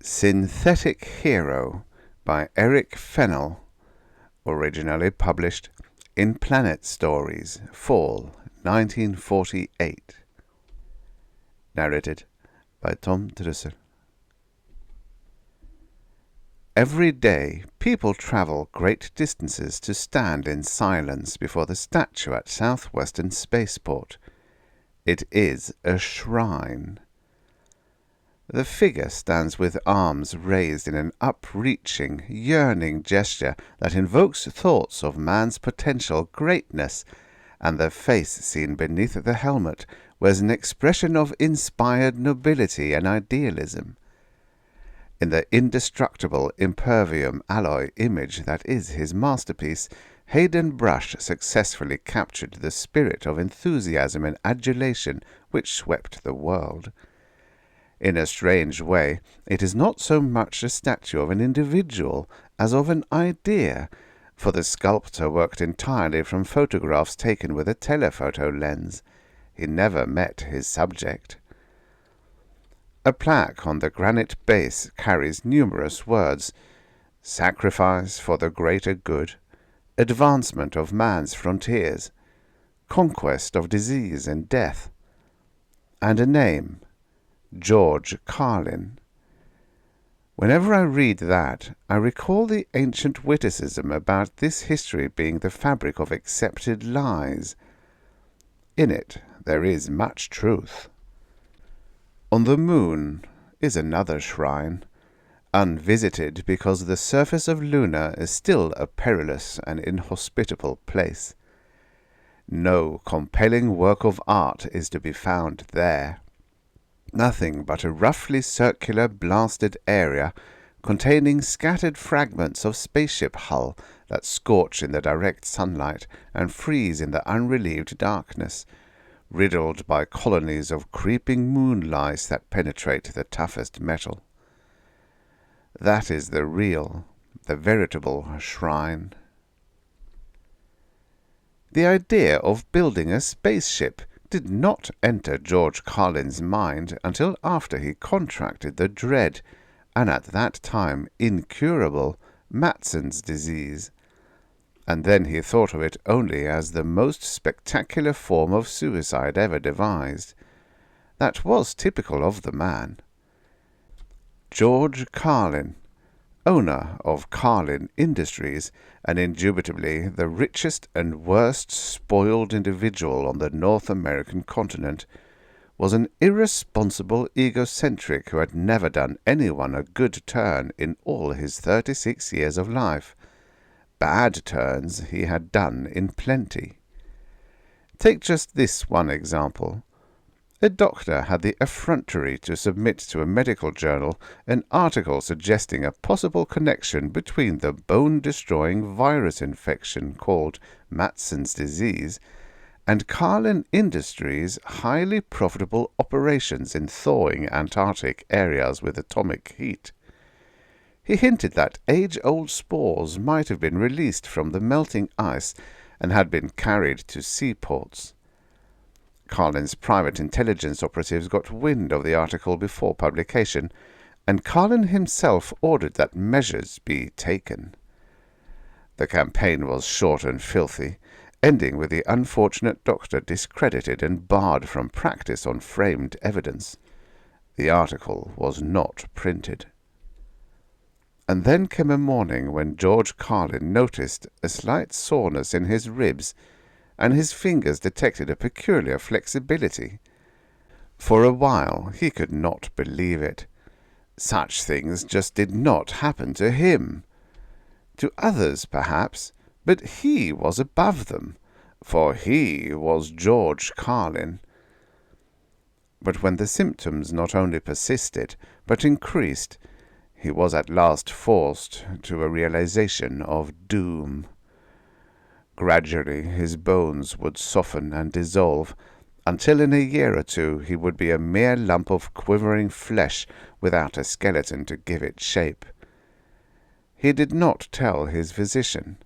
Synthetic Hero by Erik Fennel, originally published in Planet Stories, Fall 1948. Narrated by Tom Drusser. Every day people travel great distances to stand in silence before the statue at Southwestern Spaceport. It is a shrine. The figure stands with arms raised in an upreaching, yearning gesture that invokes thoughts of man's potential greatness, and the face seen beneath the helmet wears an expression of inspired nobility and idealism. In the indestructible impervium alloy image that is his masterpiece, Hayden Brush successfully captured the spirit of enthusiasm and adulation which swept the world. In a strange way, it is not so much a statue of an individual as of an idea, for the sculptor worked entirely from photographs taken with a telephoto lens. He never met his subject. A plaque on the granite base carries numerous words: sacrifice for the greater good, advancement of man's frontiers, conquest of disease and death, and a name: George Carlin. Whenever I read that, I recall the ancient witticism about this history being the fabric of accepted lies. In it there is much truth. On the moon is another shrine, unvisited because the surface of Luna is still a perilous and inhospitable place. No compelling work of art is to be found there. Nothing but a roughly circular blasted area containing scattered fragments of spaceship hull that scorch in the direct sunlight and freeze in the unrelieved darkness, riddled by colonies of creeping moon lice that penetrate the toughest metal. That is the real, the veritable shrine. The idea of building a spaceship did not enter George Carlin's mind until after he contracted the dread, and at that time incurable, Matson's disease, and then he thought of it only as the most spectacular form of suicide ever devised. That was typical of the man. George Carlin, owner of Carlin Industries, and indubitably the richest and worst spoiled individual on the North American continent, was an irresponsible egocentric who had never done anyone a good turn in all his 36 years of life. Bad turns he had done in plenty. Take just this one example. A doctor had the effrontery to submit to a medical journal an article suggesting a possible connection between the bone-destroying virus infection called Matson's disease and Carlin Industries' highly profitable operations in thawing Antarctic areas with atomic heat. He hinted that age-old spores might have been released from the melting ice and had been carried to seaports. Carlin's private intelligence operatives got wind of the article before publication, and Carlin himself ordered that measures be taken. The campaign was short and filthy, ending with the unfortunate doctor discredited and barred from practice on framed evidence. The article was not printed. And then came a morning when George Carlin noticed a slight soreness in his ribs, and his fingers detected a peculiar flexibility. For a while he could not believe it. Such things just did not happen to him. To others, perhaps, but he was above them, for he was George Carlin. But when the symptoms not only persisted, but increased, he was at last forced to a realization of doom. Gradually his bones would soften and dissolve, until in a year or two he would be a mere lump of quivering flesh without a skeleton to give it shape. He did not tell his physician.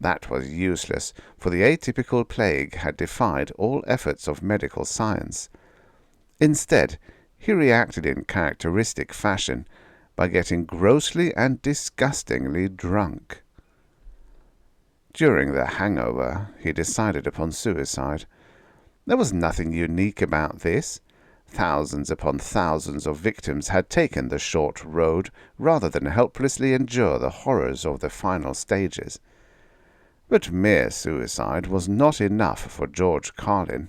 That was useless, for the atypical plague had defied all efforts of medical science. Instead, he reacted in characteristic fashion, by getting grossly and disgustingly drunk. During the hangover, he decided upon suicide. There was nothing unique about this. Thousands upon thousands of victims had taken the short road rather than helplessly endure the horrors of the final stages. But mere suicide was not enough for George Carlin.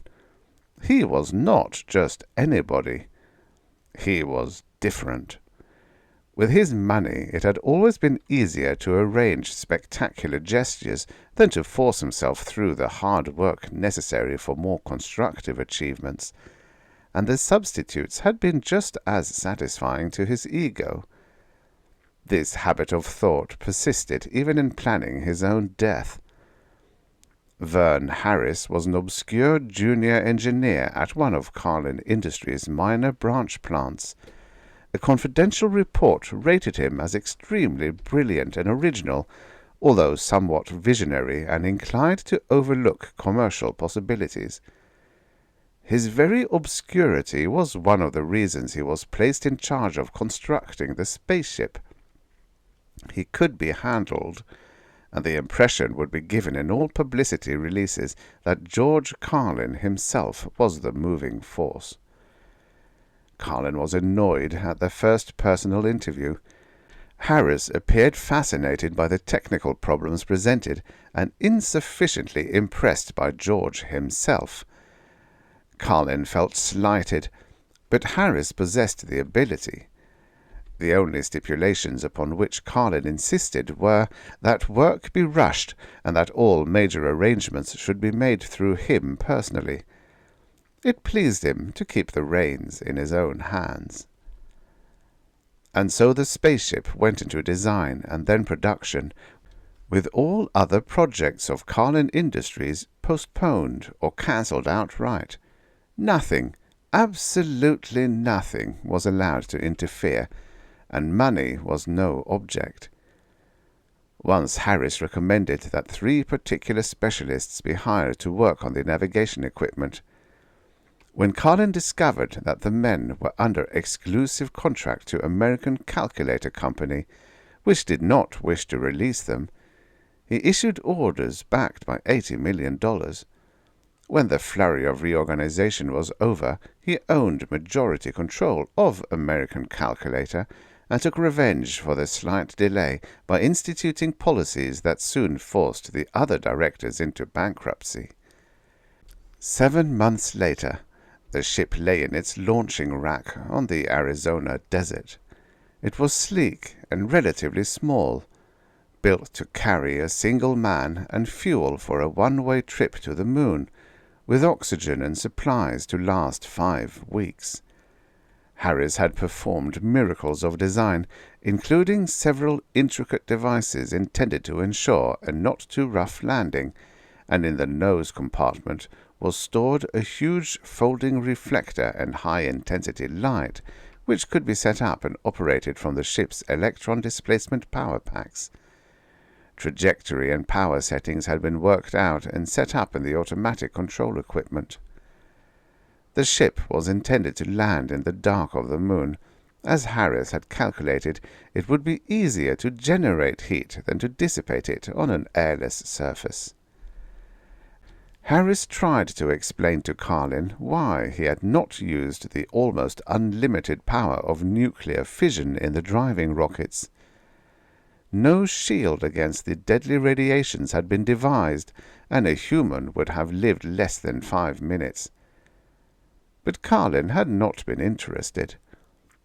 He was not just anybody. He was different. With his money, it had always been easier to arrange spectacular gestures than to force himself through the hard work necessary for more constructive achievements, and the substitutes had been just as satisfying to his ego. This habit of thought persisted even in planning his own death. Vern Harris was an obscure junior engineer at one of Carlin Industries' minor branch plants. A confidential report rated him as extremely brilliant and original, although somewhat visionary and inclined to overlook commercial possibilities. His very obscurity was one of the reasons he was placed in charge of constructing the spaceship. He could be handled, and the impression would be given in all publicity releases that George Carlin himself was the moving force. Carlin was annoyed at the first personal interview. Harris appeared fascinated by the technical problems presented and insufficiently impressed by George himself. Carlin felt slighted, but Harris possessed the ability. The only stipulations upon which Carlin insisted were that work be rushed and that all major arrangements should be made through him personally. It pleased him to keep the reins in his own hands. And so the spaceship went into design and then production, with all other projects of Carlin Industries postponed or cancelled outright. Nothing, absolutely nothing, was allowed to interfere, and money was no object. Once Harris recommended that 3 particular specialists be hired to work on the navigation equipment. When Carlin discovered that the men were under exclusive contract to American Calculator Company, which did not wish to release them, he issued orders backed by $80 million. When the flurry of reorganization was over, he owned majority control of American Calculator and took revenge for the slight delay by instituting policies that soon forced the other directors into bankruptcy. 7 months later, the ship lay in its launching rack on the Arizona desert. It was sleek and relatively small, built to carry a single man and fuel for a one-way trip to the moon, with oxygen and supplies to last 5 weeks. Harris had performed miracles of design, including several intricate devices intended to ensure a not-too-rough landing, and in the nose compartment was stored a huge folding reflector and high-intensity light, which could be set up and operated from the ship's electron displacement power packs. Trajectory and power settings had been worked out and set up in the automatic control equipment. The ship was intended to land in the dark of the moon. As Harris had calculated, it would be easier to generate heat than to dissipate it on an airless surface. Harris tried to explain to Carlin why he had not used the almost unlimited power of nuclear fission in the driving rockets. No shield against the deadly radiations had been devised, and a human would have lived less than 5 minutes. But Carlin had not been interested.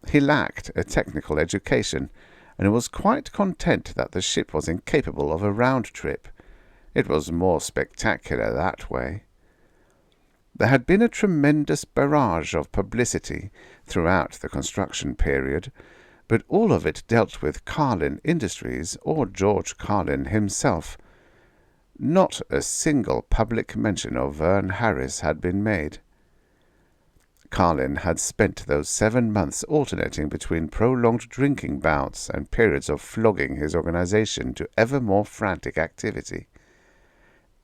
He lacked a technical education, and was quite content that the ship was incapable of a round trip. It was more spectacular that way. There had been a tremendous barrage of publicity throughout the construction period, but all of it dealt with Carlin Industries or George Carlin himself. Not a single public mention of Vern Harris had been made. Carlin had spent those 7 months alternating between prolonged drinking bouts and periods of flogging his organization to ever more frantic activity.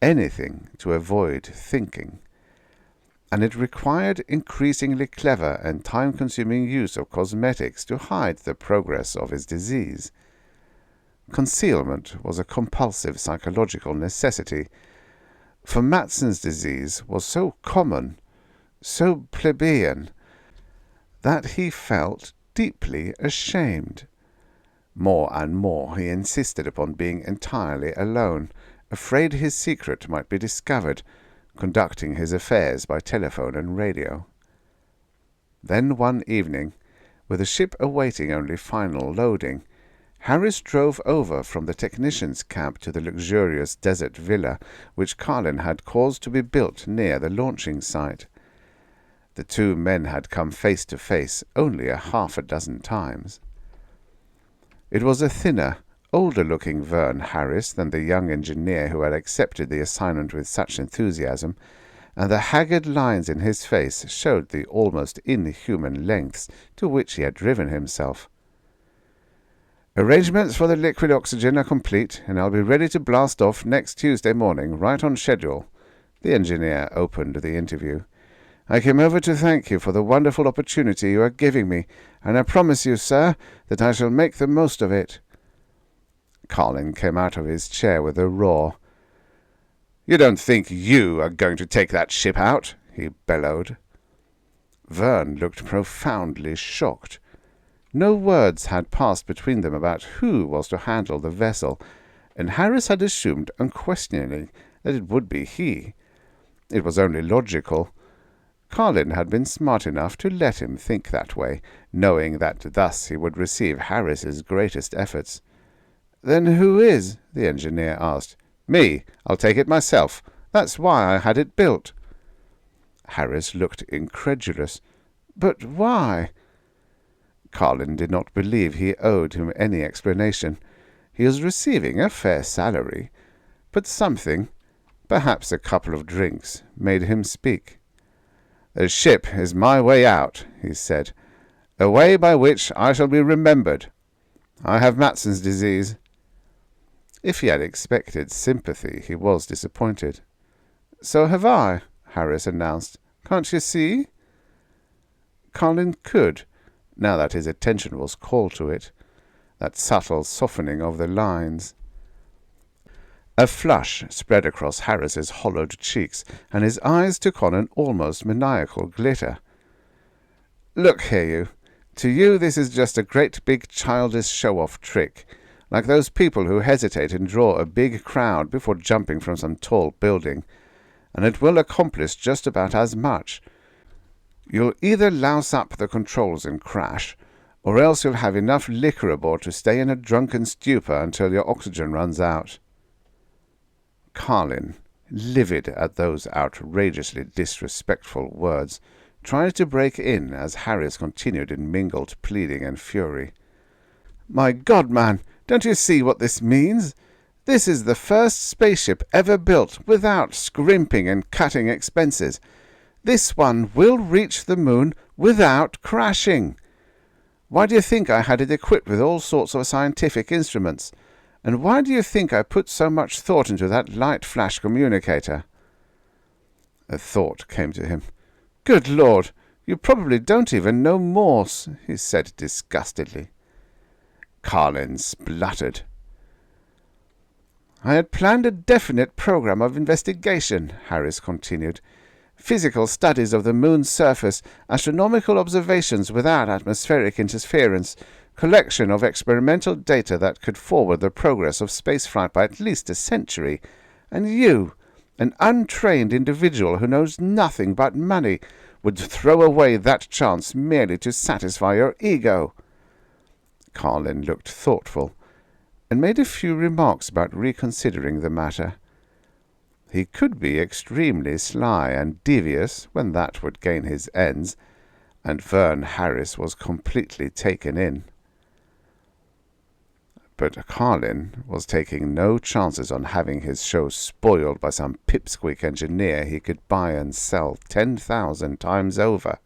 Anything to avoid thinking. and it required increasingly clever and time-consuming use of cosmetics to hide the progress of his disease. Concealment was a compulsive psychological necessity, for Matson's disease was so common, so plebeian, that he felt deeply ashamed. More and more he insisted upon being entirely alone, afraid his secret might be discovered, conducting his affairs by telephone and radio. Then one evening, with the ship awaiting only final loading, Harris drove over from the technician's camp to the luxurious desert villa which Carlin had caused to be built near the launching site. The two men had come face to face only a half a dozen times. It was a thinner, older-looking Vern Harris than the young engineer who had accepted the assignment with such enthusiasm, and the haggard lines in his face showed the almost inhuman lengths to which he had driven himself. "Arrangements for the liquid oxygen are complete, and I'll be ready to blast off next Tuesday morning, right on schedule," the engineer opened the interview. "I came over to thank you for the wonderful opportunity you are giving me, and I promise you, sir, that I shall make the most of it." Carlin came out of his chair with a roar. "You don't think you are going to take that ship out?" he bellowed. Vern looked profoundly shocked. No words had passed between them about who was to handle the vessel, and Harris had assumed unquestioningly that it would be he. It was only logical. Carlin had been smart enough to let him think that way, knowing that thus he would receive Harris's greatest efforts. "Then who is?" the engineer asked. "Me. I'll take it myself. That's why I had it built." Harris looked incredulous. "But why?" Carlin did not believe he owed him any explanation. He was receiving a fair salary, but something, perhaps a couple of drinks, made him speak. "The ship is my way out," he said, "a way by which I shall be remembered. I have Matson's disease." If he had expected sympathy, he was disappointed. "So have I," Harris announced. "Can't you see?" Carlin could, now that his attention was called to it, that subtle softening of the lines. A flush spread across Harris's hollowed cheeks, and his eyes took on an almost maniacal glitter. "Look here, you. To you this is just a great big childish show-off trick, like those people who hesitate and draw a big crowd before jumping from some tall building, and it will accomplish just about as much. You'll either louse up the controls and crash, or else you'll have enough liquor aboard to stay in a drunken stupor until your oxygen runs out." Carlin, livid at those outrageously disrespectful words, tried to break in as Harris continued in mingled pleading and fury. "My God, man, don't you see what this means? This is the first spaceship ever built without scrimping and cutting expenses. This one will reach the moon without crashing. Why do you think I had it equipped with all sorts of scientific instruments? And why do you think I put so much thought into that light flash communicator?" A thought came to him. "Good Lord, you probably don't even know Morse," he said disgustedly. Carlin spluttered. "I had planned a definite program of investigation," Harris continued. "Physical studies of the moon's surface, astronomical observations without atmospheric interference, collection of experimental data that could forward the progress of spaceflight by at least a century, and you, an untrained individual who knows nothing but money, would throw away that chance merely to satisfy your ego." Carlin looked thoughtful, and made a few remarks about reconsidering the matter. He could be extremely sly and devious when that would gain his ends, and Vern Harris was completely taken in. But Carlin was taking no chances on having his show spoiled by some pipsqueak engineer he could buy and sell 10,000 times over.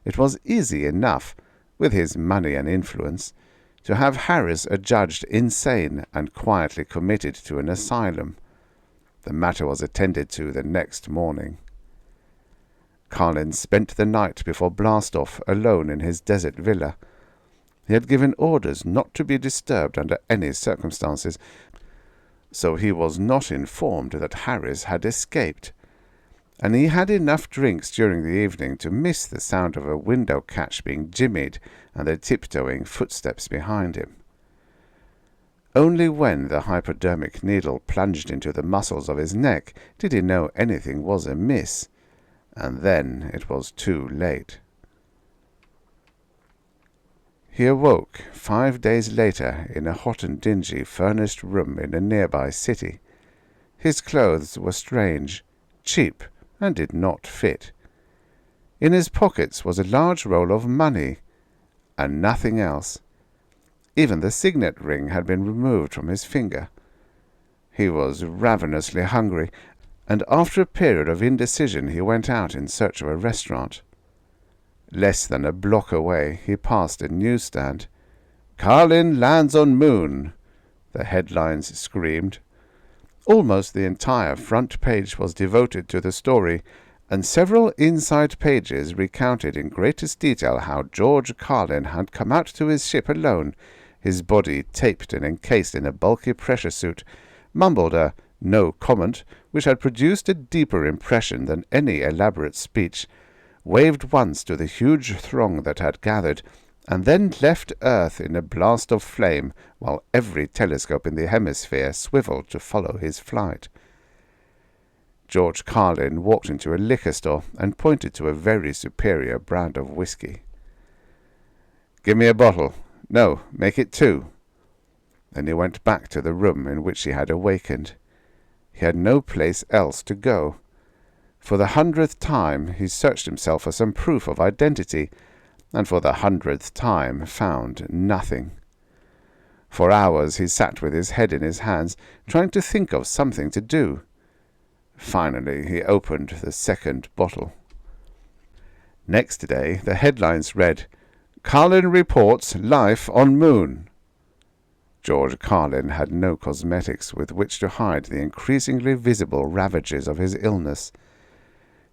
It was easy enough, with his money and influence, to have Harris adjudged insane and quietly committed to an asylum. The matter was attended to the next morning. Carlin spent the night before blast-off alone in his desert villa. He had given orders not to be disturbed under any circumstances, so he was not informed that Harris had escaped, and he had enough drinks during the evening to miss the sound of a window catch being jimmied and the tiptoeing footsteps behind him. Only when the hypodermic needle plunged into the muscles of his neck did he know anything was amiss, and then it was too late. He awoke 5 days later in a hot and dingy furnished room in a nearby city. His clothes were strange, cheap, and did not fit. In his pockets was a large roll of money, and nothing else. Even the signet ring had been removed from his finger. He was ravenously hungry, and after a period of indecision he went out in search of a restaurant. Less than a block away he passed a newsstand. "Carlin lands on moon," the headlines screamed. Almost the entire front page was devoted to the story, and several inside pages recounted in greatest detail how George Carlin had come out to his ship alone, his body taped and encased in a bulky pressure suit, mumbled a "no comment," which had produced a deeper impression than any elaborate speech, waved once to the huge throng that had gathered, and then left Earth in a blast of flame while every telescope in the hemisphere swiveled to follow his flight. George Carlin walked into a liquor store and pointed to a very superior brand of whiskey. "Give me a bottle. No, make it 2. Then he went back to the room in which he had awakened. He had no place else to go. For the 100th time he searched himself for some proof of identity, and for the 100th time found nothing. For hours he sat with his head in his hands, trying to think of something to do. Finally he opened the second bottle. Next day the headlines read, "Carlin reports life on moon." George Carlin had no cosmetics with which to hide the increasingly visible ravages of his illness.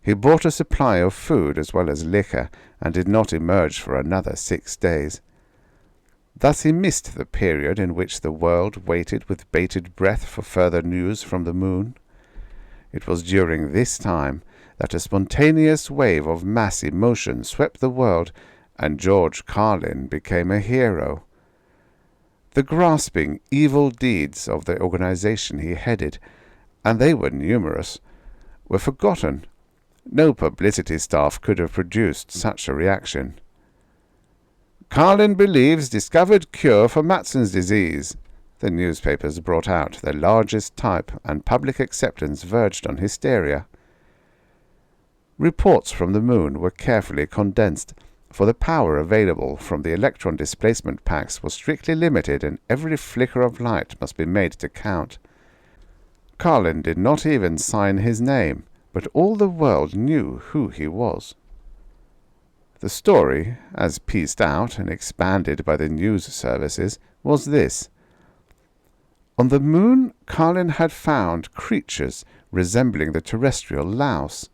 He bought a supply of food as well as liquor, and did not emerge for another 6 days. Thus he missed the period in which the world waited with bated breath for further news from the moon. It was during this time that a spontaneous wave of mass emotion swept the world, and George Carlin became a hero. The grasping evil deeds of the organization he headed, and they were numerous, were forgotten. No publicity staff could have produced such a reaction. "Carlin believes discovered cure for Matson's disease," the newspapers brought out, their largest type, and public acceptance verged on hysteria. Reports from the moon were carefully condensed, for the power available from the electron displacement packs was strictly limited, and every flicker of light must be made to count. Carlin did not even sign his name, but all the world knew who he was. The story, as pieced out and expanded by the news services, was this. On the moon, Carlin had found creatures resembling the terrestrial louse.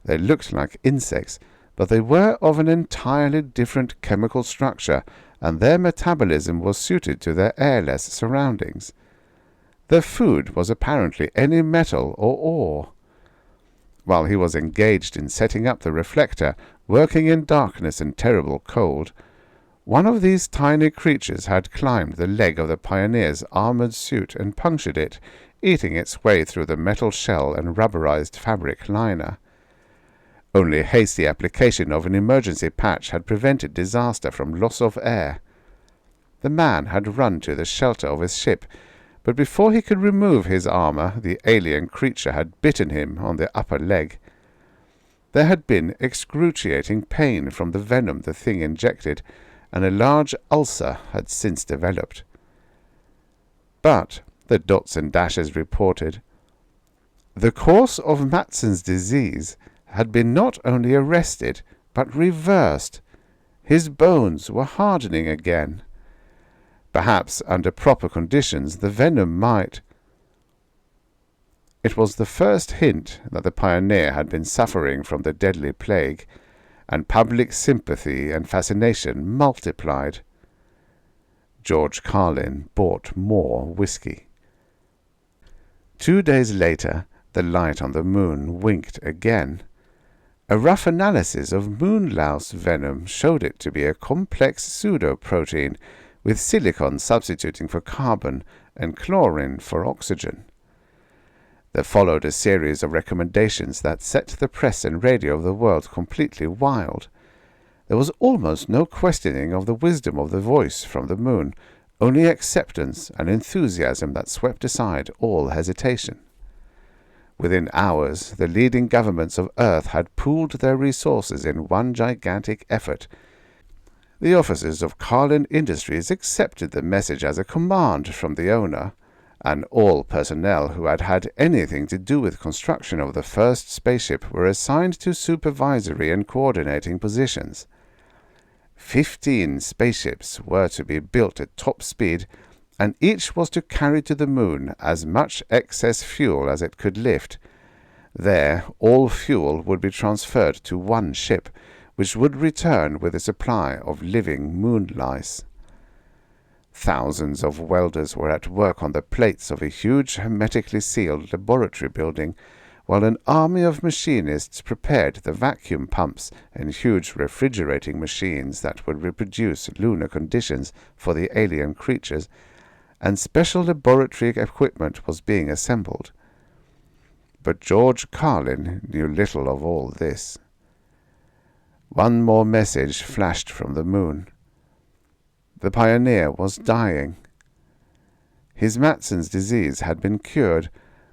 They looked like insects, but they were of an entirely different chemical structure, and their metabolism was suited to their airless surroundings. Their food was apparently any metal or ore. While he was engaged in setting up the reflector, working in darkness and terrible cold, one of these tiny creatures had climbed the leg of the pioneer's armored suit and punctured it, eating its way through the metal shell and rubberized fabric liner. Only hasty application of an emergency patch had prevented disaster from loss of air. The man had run to the shelter of his ship, but before he could remove his armor, the alien creature had bitten him on the upper leg. There had been excruciating pain from the venom the thing injected, and a large ulcer had since developed. But, the dots and dashes reported, the course of Matson's disease had been not only arrested, but reversed. His bones were hardening again. Perhaps under proper conditions the venom might. It was the first hint that the pioneer had been suffering from the deadly plague, and public sympathy and fascination multiplied. George Carlin bought more whiskey. 2 days later, the light on the moon winked again. A rough analysis of moon louse venom showed it to be a complex pseudoprotein, with silicon substituting for carbon and chlorine for oxygen. There followed a series of recommendations that set the press and radio of the world completely wild. There was almost no questioning of the wisdom of the voice from the moon, only acceptance and enthusiasm that swept aside all hesitation. Within hours, the leading governments of Earth had pooled their resources in one gigantic effort. The officers of Carlin Industries accepted the message as a command from the owner, and all personnel who had had anything to do with construction of the first spaceship were assigned to supervisory and coordinating positions. 15 spaceships were to be built at top speed, and each was to carry to the moon as much excess fuel as it could lift. There, all fuel would be transferred to one ship, which would return with a supply of living moon lice. Thousands of welders were at work on the plates of a huge hermetically sealed laboratory building, while an army of machinists prepared the vacuum pumps and huge refrigerating machines that would reproduce lunar conditions for the alien creatures, and special laboratory equipment was being assembled. But George Carlin knew little of all this. One more message flashed from the moon. The pioneer was dying. His Matson's disease had been cured,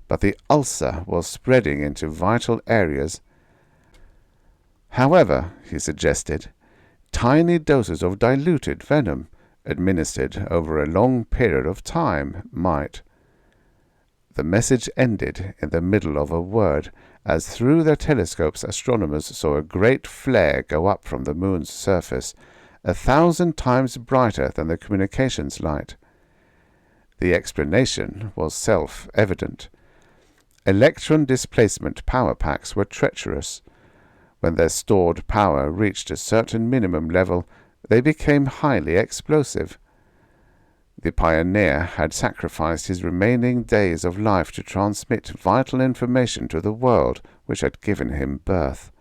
but the ulcer was spreading into vital areas. However, he suggested, tiny doses of diluted venom, administered over a long period of time, might. The message ended in the middle of a word, as through their telescopes astronomers saw a great flare go up from the moon's surface, 1,000 times brighter than the communications light. The explanation was self-evident. Electron displacement power packs were treacherous. When their stored power reached a certain minimum level, they became highly explosive. The pioneer had sacrificed his remaining days of life to transmit vital information to the world which had given him birth.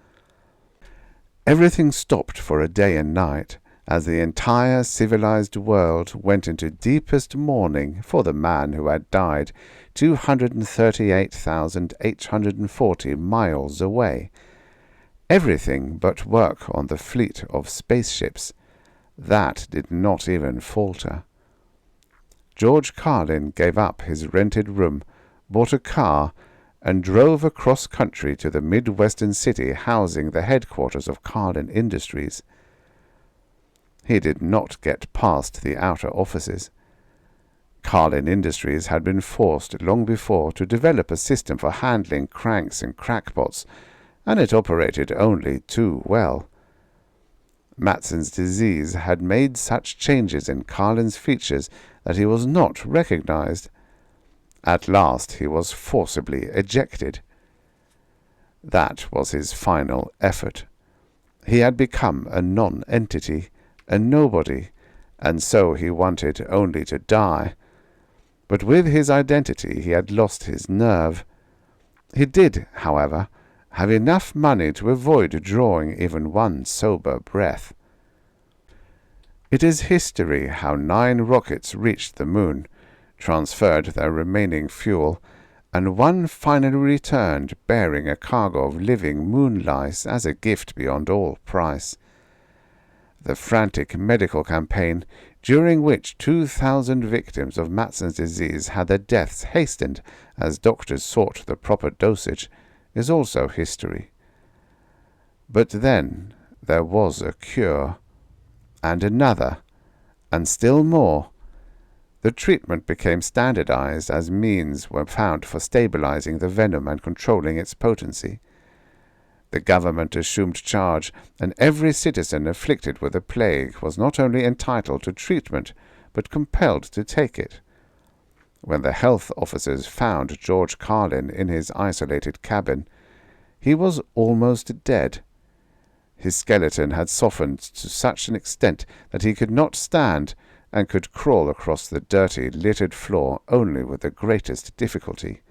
Everything stopped for a day and night, as the entire civilized world went into deepest mourning for the man who had died 238,840 miles away. Everything but work on the fleet of spaceships. That did not even falter. George Carlin gave up his rented room, bought a car, and drove across country to the Midwestern city housing the headquarters of Carlin Industries. He did not get past the outer offices. Carlin Industries had been forced long before to develop a system for handling cranks and crackpots, and it operated only too well. Matson's disease had made such changes in Carlin's features that he was not recognized. At last he was forcibly ejected. That was his final effort. He had become a non-entity, a nobody, and so he wanted only to die. But with his identity he had lost his nerve. He did, however, have enough money to avoid drawing even one sober breath. It is history how 9 rockets reached the moon, transferred their remaining fuel, and one finally returned bearing a cargo of living moon lice as a gift beyond all price. The frantic medical campaign, during which 2,000 victims of Matson's disease had their deaths hastened as doctors sought the proper dosage, is also history. But then there was a cure, and another, and still more. The treatment became standardized as means were found for stabilizing the venom and controlling its potency. The government assumed charge, and every citizen afflicted with the plague was not only entitled to treatment, but compelled to take it. When the health officers found George Carlin in his isolated cabin, he was almost dead. His skeleton had softened to such an extent that he could not stand and could crawl across the dirty, littered floor only with the greatest difficulty.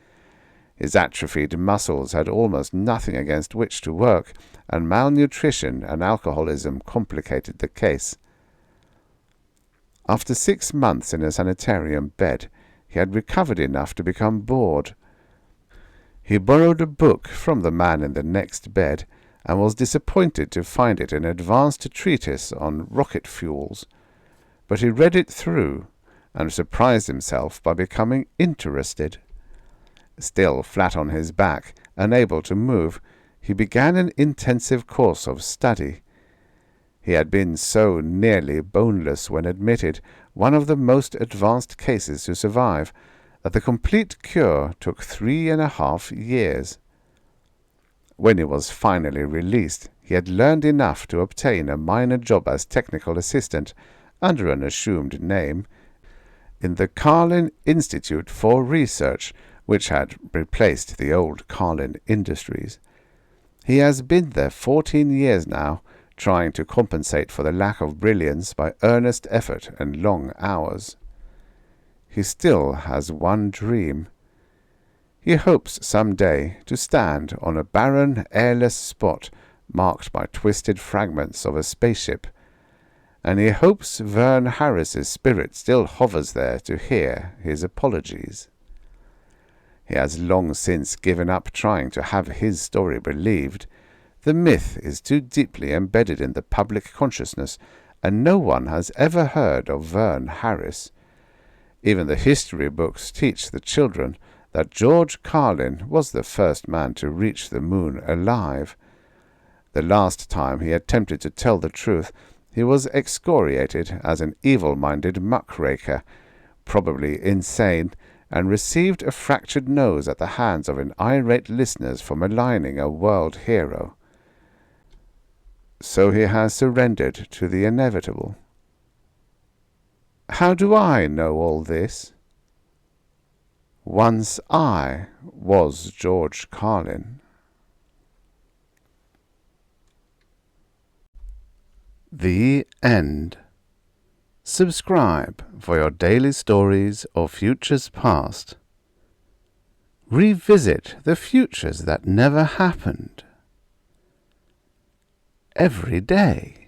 His atrophied muscles had almost nothing against which to work, and malnutrition and alcoholism complicated the case. After 6 months in a sanitarium bed, he had recovered enough to become bored. He borrowed a book from the man in the next bed, and was disappointed to find it an advanced treatise on rocket fuels. But he read it through, and surprised himself by becoming interested. Still flat on his back, unable to move, he began an intensive course of study. He had been so nearly boneless when admitted, one of the most advanced cases to survive, that the complete cure took 3.5 years. When he was finally released, he had learned enough to obtain a minor job as technical assistant, under an assumed name, in the Carlin Institute for Research, which had replaced the old Carlin Industries. He has been there 14 years now, trying to compensate for the lack of brilliance by earnest effort and long hours. He still has one dream. He hopes some day to stand on a barren, airless spot marked by twisted fragments of a spaceship, and he hopes Vern Harris's spirit still hovers there to hear his apologies. He has long since given up trying to have his story believed. The myth is too deeply embedded in the public consciousness, and no one has ever heard of Vern Harris. Even the history books teach the children that George Carlin was the first man to reach the moon alive. The last time he attempted to tell the truth, he was excoriated as an evil-minded muckraker, probably insane, and received a fractured nose at the hands of an irate listeners for maligning a world hero. So he has surrendered to the inevitable. How do I know all this? Once I was George Carlin. The end. Subscribe for your daily stories of futures past. Revisit the futures that never happened. Every day.